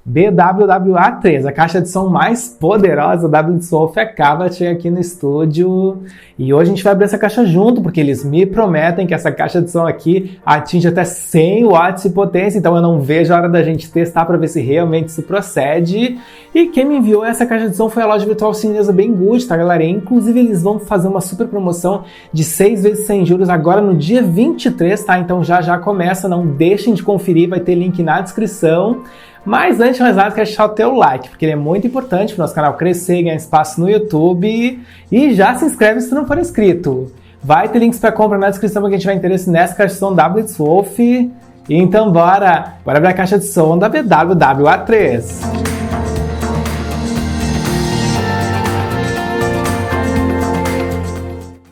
BWWA3, a caixa de som mais poderosa da Blitz Wolf, acaba de chegar aqui no estúdio e hoje a gente vai abrir essa caixa junto, porque eles me prometem que essa caixa de som aqui atinge até 100 watts de potência, então eu não vejo a hora da gente testar para ver se realmente isso procede. E quem me enviou essa caixa de som foi a loja virtual chinesa Banggood, tá galera? Inclusive eles vão fazer uma super promoção de 6 vezes sem juros agora no dia 23, tá? Então já começa, não deixem de conferir, vai ter link na descrição. Mas antes de mais nada, quero deixar o teu like, porque ele é muito importante para o nosso canal crescer, ganhar espaço no YouTube. E já se inscreve se tu não for inscrito. Vai ter links para compra na descrição para quem tiver interesse nessa caixa de som da Blitz Wolf. Então bora abrir a caixa de som da BWWA3.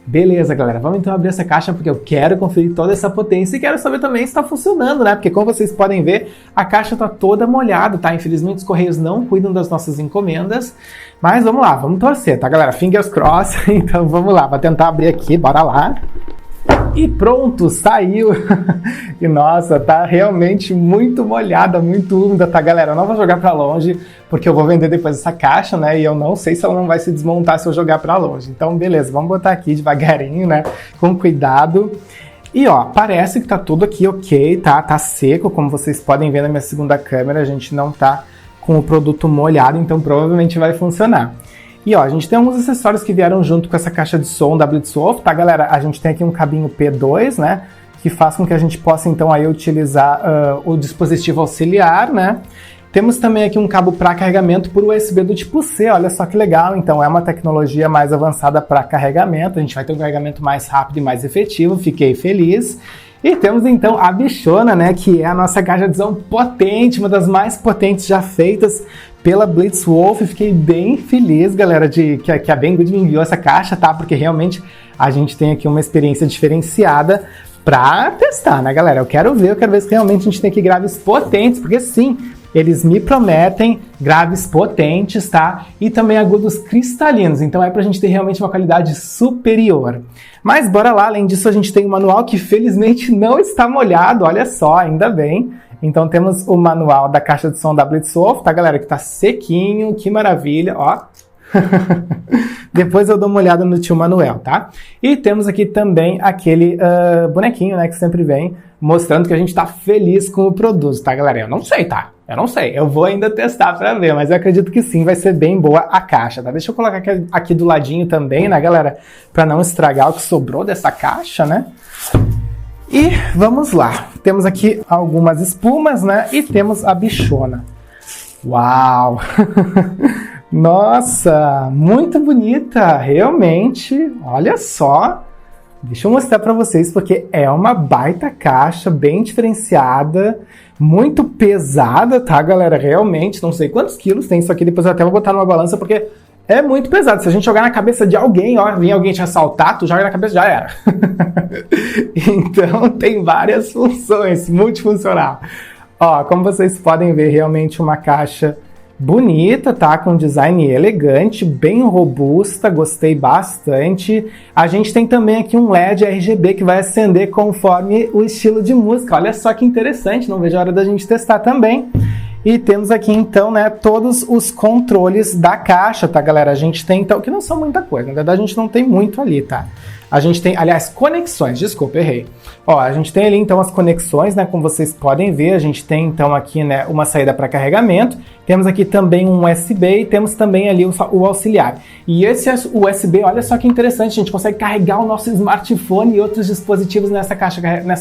Beleza, galera, vamos então abrir essa caixa porque eu quero conferir toda essa potência e quero saber também se está funcionando, né? Porque como vocês podem ver, a caixa está toda molhada, tá? Infelizmente os Correios não cuidam das nossas encomendas, mas vamos lá, vamos torcer, tá, galera? Fingers crossed, então vamos lá, vou tentar abrir aqui, bora lá. E pronto, saiu! E nossa, tá realmente muito molhada, muito úmida, tá, galera? Eu não vou jogar pra longe, porque eu vou vender depois essa caixa, né? E eu não sei se ela não vai se desmontar se eu jogar pra longe. Então, beleza, vamos botar aqui devagarinho, né? Com cuidado. E ó, parece que tá tudo aqui ok, tá? Tá seco, como vocês podem ver na minha segunda câmera, a gente não tá com o produto molhado, então provavelmente vai funcionar. E ó, a gente tem alguns acessórios que vieram junto com essa caixa de som da Blitz Wolf, tá, galera? A gente tem aqui um cabinho P2, né? Que faz com que a gente possa, então, aí utilizar o dispositivo auxiliar, né? Temos também aqui um cabo para carregamento por USB do tipo C, olha só que legal. Então, é uma tecnologia mais avançada para carregamento. A gente vai ter um carregamento mais rápido e mais efetivo, fiquei feliz. E temos, então, a bichona, né? Que é a nossa caixa de som potente, uma das mais potentes já feitas pela Blitz Wolf. Fiquei bem feliz, galera, que a Banggood me enviou essa caixa, tá? Porque realmente a gente tem aqui uma experiência diferenciada pra testar, né, galera? Eu quero ver se realmente a gente tem aqui graves potentes, porque sim, eles me prometem graves potentes, tá? E também agudos cristalinos, então é pra gente ter realmente uma qualidade superior. Mas bora lá, além disso a gente tem um manual que felizmente não está molhado, olha só, ainda bem. Então temos o manual da caixa de som da Blitz Wolf, tá, galera? Que tá sequinho, que maravilha, ó. Depois eu dou uma olhada no tio Manuel, tá? E temos aqui também aquele bonequinho, né, que sempre vem, mostrando que a gente tá feliz com o produto, tá, galera? Eu não sei, tá? Eu não sei, eu vou ainda testar pra ver, mas eu acredito que sim, vai ser bem boa a caixa, tá? Deixa eu colocar aqui do ladinho também, né, galera? Pra não estragar o que sobrou dessa caixa, né? E vamos lá, temos aqui algumas espumas, né, e temos a bichona. Uau! Nossa, muito bonita, realmente, olha só. Deixa eu mostrar para vocês, porque é uma baita caixa, bem diferenciada, muito pesada, tá, galera? Realmente, não sei quantos quilos tem isso aqui, depois eu até vou botar numa balança, porque é muito pesado. Se a gente jogar na cabeça de alguém, ó, vir alguém te assaltar, tu joga na cabeça, já era. Então, tem várias funções, multifuncional. Ó, como vocês podem ver, realmente uma caixa bonita, tá? Com design elegante, bem robusta, gostei bastante. A gente tem também aqui um LED RGB que vai acender conforme o estilo de música. Olha só que interessante, não vejo a hora da gente testar também. E temos aqui, então, né, todos os controles da caixa, tá, galera? A gente tem, então, que não são muita coisa, na verdade a gente não tem muito ali, tá? A gente tem, aliás, conexões, desculpa, errei. Ó, a gente tem ali, então, as conexões, né, como vocês podem ver, a gente tem, então, aqui, né, uma saída para carregamento, temos aqui também um USB e temos também ali o auxiliar. E esse USB, olha só que interessante, a gente consegue carregar o nosso smartphone e outros dispositivos nessa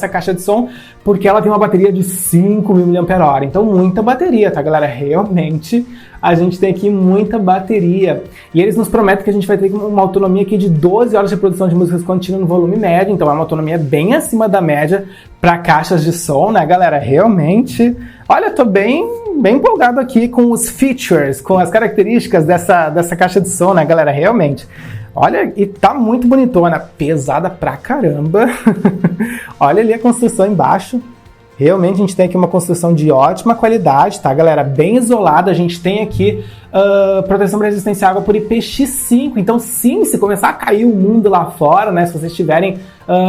caixa de som, porque ela tem uma bateria de 5.000 mAh, então muita bateria, tá, galera? Realmente a gente tem aqui muita bateria. E eles nos prometem que a gente vai ter uma autonomia aqui de 12 horas de produção de músicas contínua no volume médio, então é uma autonomia bem acima da média para caixas de som, né, galera? Realmente, olha, tô bem empolgado aqui com os features, com as características dessa caixa de som, né, galera? Realmente. Olha, e tá muito bonitona, pesada pra caramba. Olha ali a construção embaixo. Realmente a gente tem aqui uma construção de ótima qualidade, tá, galera? Bem isolada. A gente tem aqui proteção para resistência à água por IPX5. Então, sim, se começar a cair o mundo lá fora, né? Se vocês estiverem,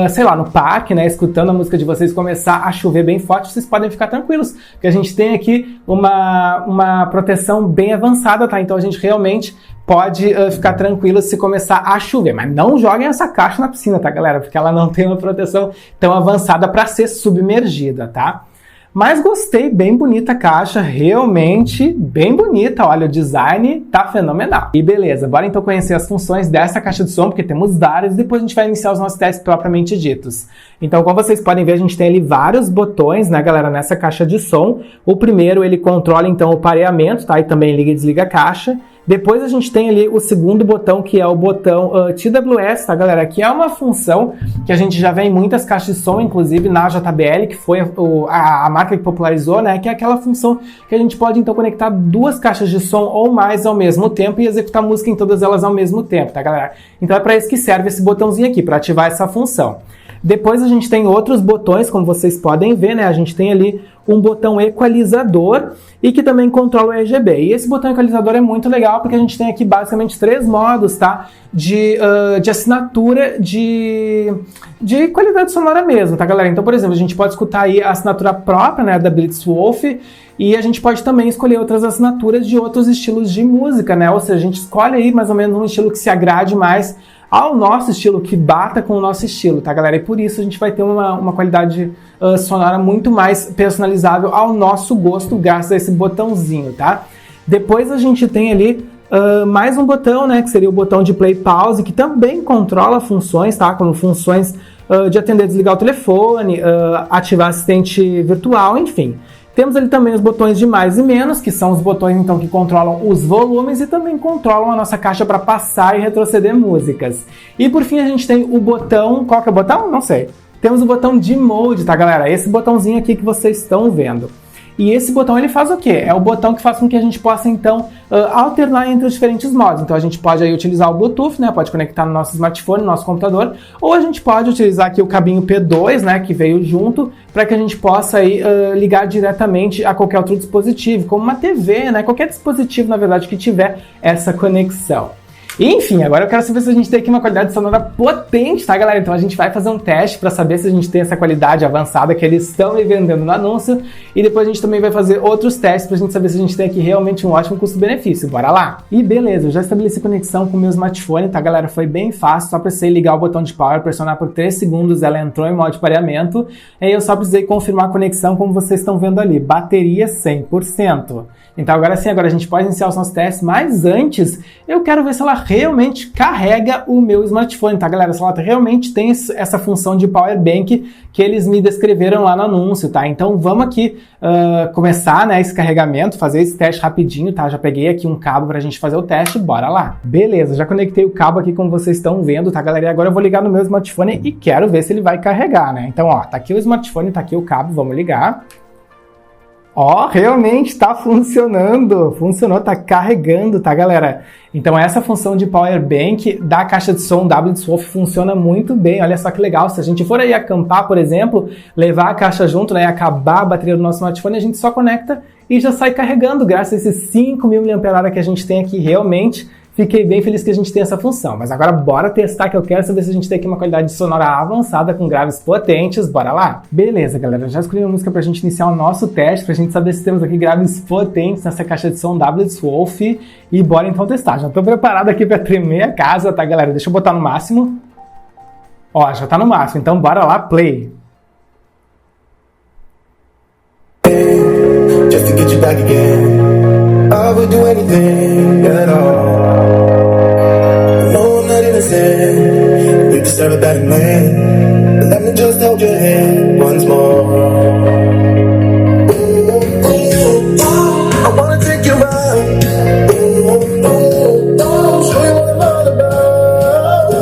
sei lá, no parque, né? Escutando a música de vocês começar a chover bem forte, vocês podem ficar tranquilos, porque a gente tem aqui uma proteção bem avançada, tá? Então, a gente realmente pode ficar tranquilo se começar a chover. Mas não joguem essa caixa na piscina, tá, galera? Porque ela não tem uma proteção tão avançada para ser submergida, tá? Mas gostei, bem bonita a caixa, realmente bem bonita. Olha, o design tá fenomenal. E beleza, bora então conhecer as funções dessa caixa de som, porque temos várias, e depois a gente vai iniciar os nossos testes propriamente ditos. Então, como vocês podem ver, a gente tem ali vários botões, né, galera, nessa caixa de som. O primeiro, ele controla então o pareamento, tá? E também liga e desliga a caixa. Depois a gente tem ali o segundo botão, que é o botão TWS, tá, galera? Que é uma função que a gente já vê em muitas caixas de som, inclusive na JBL, que foi a marca que popularizou, né? Que é aquela função que a gente pode, então, conectar duas caixas de som ou mais ao mesmo tempo e executar música em todas elas ao mesmo tempo, tá, galera? Então é para isso que serve esse botãozinho aqui, para ativar essa função. Depois a gente tem outros botões, como vocês podem ver, né? A gente tem ali um botão equalizador e que também controla o RGB. E esse botão equalizador é muito legal porque a gente tem aqui basicamente 3 modos, tá? De assinatura de qualidade sonora mesmo, tá, galera? Então, por exemplo, a gente pode escutar aí a assinatura própria, né, da Blitzwolf, e a gente pode também escolher outras assinaturas de outros estilos de música, né? Ou seja, a gente escolhe aí mais ou menos um estilo que se agrade mais ao nosso estilo, que bata com o nosso estilo, tá, galera? E por isso a gente vai ter uma qualidade sonora muito mais personalizável ao nosso gosto, graças a esse botãozinho, tá? Depois a gente tem ali mais um botão, né, que seria o botão de play pause, que também controla funções, tá? Como funções de atender e desligar o telefone, ativar assistente virtual, enfim. Temos ali também os botões de mais e menos, que são os botões então que controlam os volumes e também controlam a nossa caixa para passar e retroceder músicas. E por fim a gente tem o botão, qual que é o botão? Não sei. Temos o botão de mode, tá, galera? Esse botãozinho aqui que vocês estão vendo. E esse botão ele faz o quê? É o botão que faz com que a gente possa então alternar entre os diferentes modos. Então a gente pode aí utilizar o Bluetooth, né? Pode conectar no nosso smartphone, no nosso computador, ou a gente pode utilizar aqui o cabinho P2, né? Que veio junto, para que a gente possa aí ligar diretamente a qualquer outro dispositivo, como uma TV, né? Qualquer dispositivo, na verdade, que tiver essa conexão. Enfim, agora eu quero saber se a gente tem aqui uma qualidade sonora potente, tá, galera? Então a gente vai fazer um teste para saber se a gente tem essa qualidade avançada que eles estão me vendendo no anúncio, e depois a gente também vai fazer outros testes pra gente saber se a gente tem aqui realmente um ótimo custo-benefício. Bora lá! E beleza, eu já estabeleci conexão com o meu smartphone, tá, galera? Foi bem fácil, só precisei ligar o botão de power, pressionar por 3 segundos, ela entrou em modo de pareamento, e aí eu só precisei confirmar a conexão, como vocês estão vendo ali, bateria 100%. Então agora sim, agora a gente pode iniciar os nossos testes, mas antes eu quero ver se ela realmente carrega o meu smartphone, tá, galera? Se ela realmente tem essa função de power bank que eles me descreveram lá no anúncio, tá? Então vamos aqui começar, né, esse carregamento, fazer esse teste rapidinho, tá? Já peguei aqui um cabo pra gente fazer o teste, bora lá! Beleza, já conectei o cabo aqui como vocês estão vendo, tá, galera? E agora eu vou ligar no meu smartphone e quero ver se ele vai carregar, né? Então, ó, tá aqui o smartphone, tá aqui o cabo, vamos ligar. Ó, realmente tá funcionando, funcionou, tá carregando, tá, galera? Então essa função de power bank da caixa de som da Blitzwolf funciona muito bem, olha só que legal. Se a gente for aí acampar, por exemplo, levar a caixa junto, né, e acabar a bateria do nosso smartphone, a gente só conecta e já sai carregando, graças a esses 5.000 mAh que a gente tem aqui. Realmente fiquei bem feliz que a gente tem essa função. Mas agora bora testar, que eu quero saber se a gente tem aqui uma qualidade sonora avançada com graves potentes. Bora lá? Beleza, galera. Já escolhi uma música pra gente iniciar o nosso teste, pra gente saber se temos aqui graves potentes nessa caixa de som da Blitzwolf. E bora então testar. Já tô preparado aqui pra tremer a casa, tá, galera? Deixa eu botar no máximo. Ó, já tá no máximo. Então bora lá, play. Just to get you back again. I would do anything at all. No, I'm not innocent. You deserve a better man. Let me just hold your hand once more. I wanna take you out. Show you what I'm all about.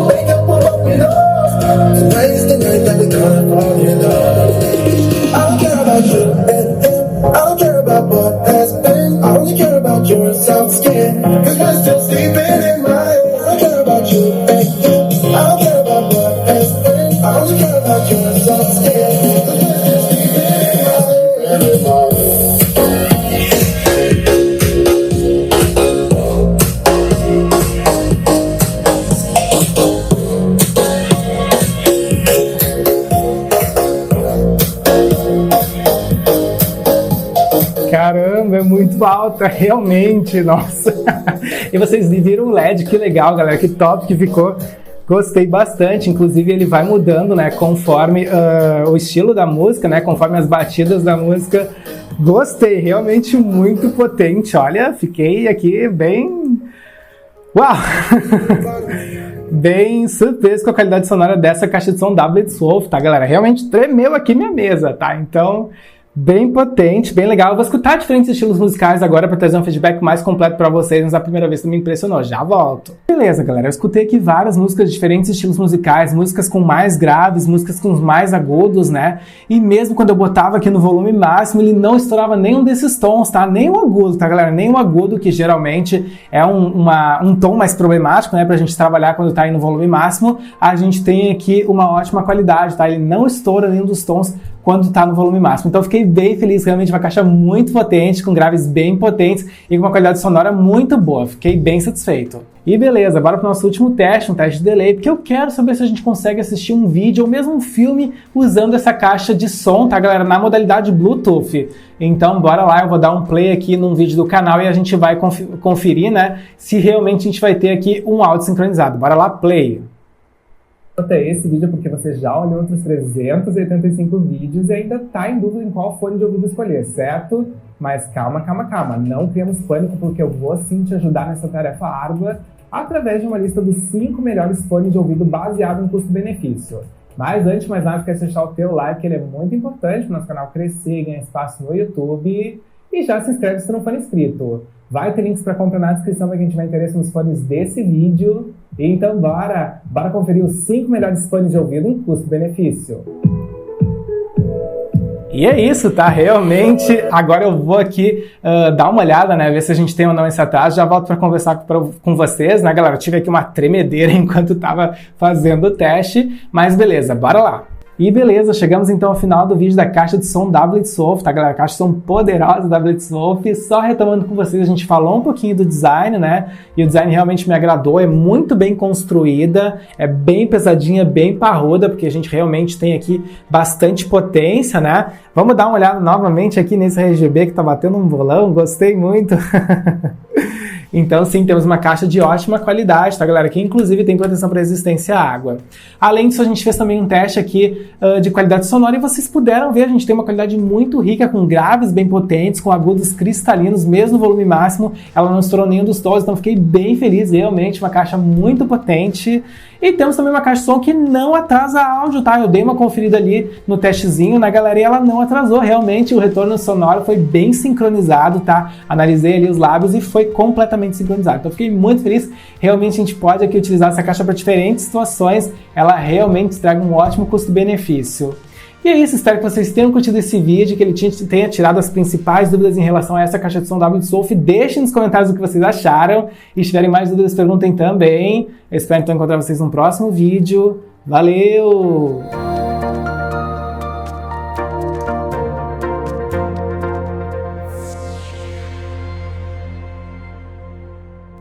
Make up what we lost. Tonight's the night that we gonna fall in love. I don't care about you and him. I don't care about what has been. I only care about your soft skin. Cause we're still sleeping in my head. I don't care about you and him. I don't care about what has been. Caramba, é muito alta, realmente, nossa. E vocês viram o LED, que legal, galera, que top que ficou. Gostei bastante, inclusive ele vai mudando, né, conforme o estilo da música, né, conforme as batidas da música. Gostei, realmente muito potente, olha, fiquei aqui bem... Uau! Bem surpreso com a qualidade sonora dessa caixa de som WD-Wolf, tá, galera? Realmente tremeu aqui minha mesa, tá? Então... bem potente, bem legal. Eu vou escutar diferentes estilos musicais agora para trazer um feedback mais completo para vocês, mas a primeira vez que me impressionou. Já volto. Beleza, galera. Eu escutei aqui várias músicas de diferentes estilos musicais, músicas com mais graves, músicas com mais agudos, né? E mesmo quando eu botava aqui no volume máximo, ele não estourava nenhum desses tons, tá? Nem o agudo, tá, galera? Nem o agudo, que geralmente é um tom mais problemático, né? Pra gente trabalhar quando tá aí no volume máximo. A gente tem aqui uma ótima qualidade, tá? Ele não estoura nenhum dos tons quando está no volume máximo. Então eu fiquei bem feliz, realmente uma caixa muito potente, com graves bem potentes e com uma qualidade sonora muito boa. Fiquei bem satisfeito. E beleza, bora para o nosso último teste, um teste de delay, porque eu quero saber se a gente consegue assistir um vídeo ou mesmo um filme usando essa caixa de som, tá, galera, na modalidade Bluetooth. Então bora lá, eu vou dar um play aqui num vídeo do canal e a gente vai conferir, né, se realmente a gente vai ter aqui um áudio sincronizado. Bora lá, play! Até esse vídeo porque você já olhou outros 385 vídeos e ainda está em dúvida em qual fone de ouvido escolher, certo? Mas calma, calma, calma, não criamos pânico porque eu vou sim te ajudar nessa tarefa árdua através de uma lista dos 5 melhores fones de ouvido baseado em custo-benefício. Mas antes de mais nada, quero deixar o teu like, ele é muito importante para o nosso canal crescer e ganhar espaço no YouTube. E já se inscreve se não for inscrito. Vai ter links para comprar na descrição para quem tiver interesse nos fones desse vídeo. Então bora conferir os 5 melhores fones de ouvido em custo-benefício. E é isso, tá? Realmente, agora eu vou aqui dar uma olhada, né? Ver se a gente tem ou não esse atraso. Já volto para conversar com vocês, né, galera? Eu tive aqui uma tremedeira enquanto estava fazendo o teste, mas beleza, bora lá. E beleza, chegamos então ao final do vídeo da caixa de som WD-Wolf, tá, galera? Caixa de som poderosa WD-Wolf. Só retomando com vocês, a gente falou um pouquinho do design, né? E o design realmente me agradou, é muito bem construída, é bem pesadinha, bem parruda, porque a gente realmente tem aqui bastante potência, né? Vamos dar uma olhada novamente aqui nesse RGB que tá batendo um bolão, gostei muito. Então, sim, temos uma caixa de ótima qualidade, tá, galera? Que, inclusive, tem proteção para resistência à água. Além disso, a gente fez também um teste aqui de qualidade sonora e vocês puderam ver, a gente tem uma qualidade muito rica, com graves bem potentes, com agudos cristalinos, mesmo no volume máximo. Ela não estourou nenhum dos tons, então fiquei bem feliz, realmente, uma caixa muito potente. E temos também uma caixa de som que não atrasa áudio, tá? Eu dei uma conferida ali no testezinho, né, galera, e ela não atrasou. Realmente, o retorno sonoro foi bem sincronizado, tá? Analisei ali os lábios e foi completamente sincronizado. Então, fiquei muito feliz. Realmente, a gente pode aqui utilizar essa caixa para diferentes situações. Ela realmente traga um ótimo custo-benefício. E é isso, espero que vocês tenham curtido esse vídeo, que ele tenha tirado as principais dúvidas em relação a essa caixa de som WD-Wolf. Deixem nos comentários o que vocês acharam. E se tiverem mais dúvidas, perguntem também. Eu espero então encontrar vocês no próximo vídeo. Valeu!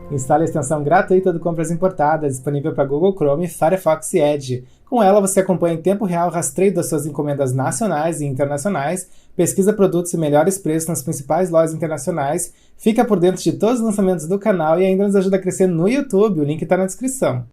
Instale a extensão gratuita do Compras Importadas, disponível para Google Chrome, Firefox e Edge. Com ela, você acompanha em tempo real o rastreio das suas encomendas nacionais e internacionais, pesquisa produtos e melhores preços nas principais lojas internacionais, fica por dentro de todos os lançamentos do canal e ainda nos ajuda a crescer no YouTube. O link está na descrição.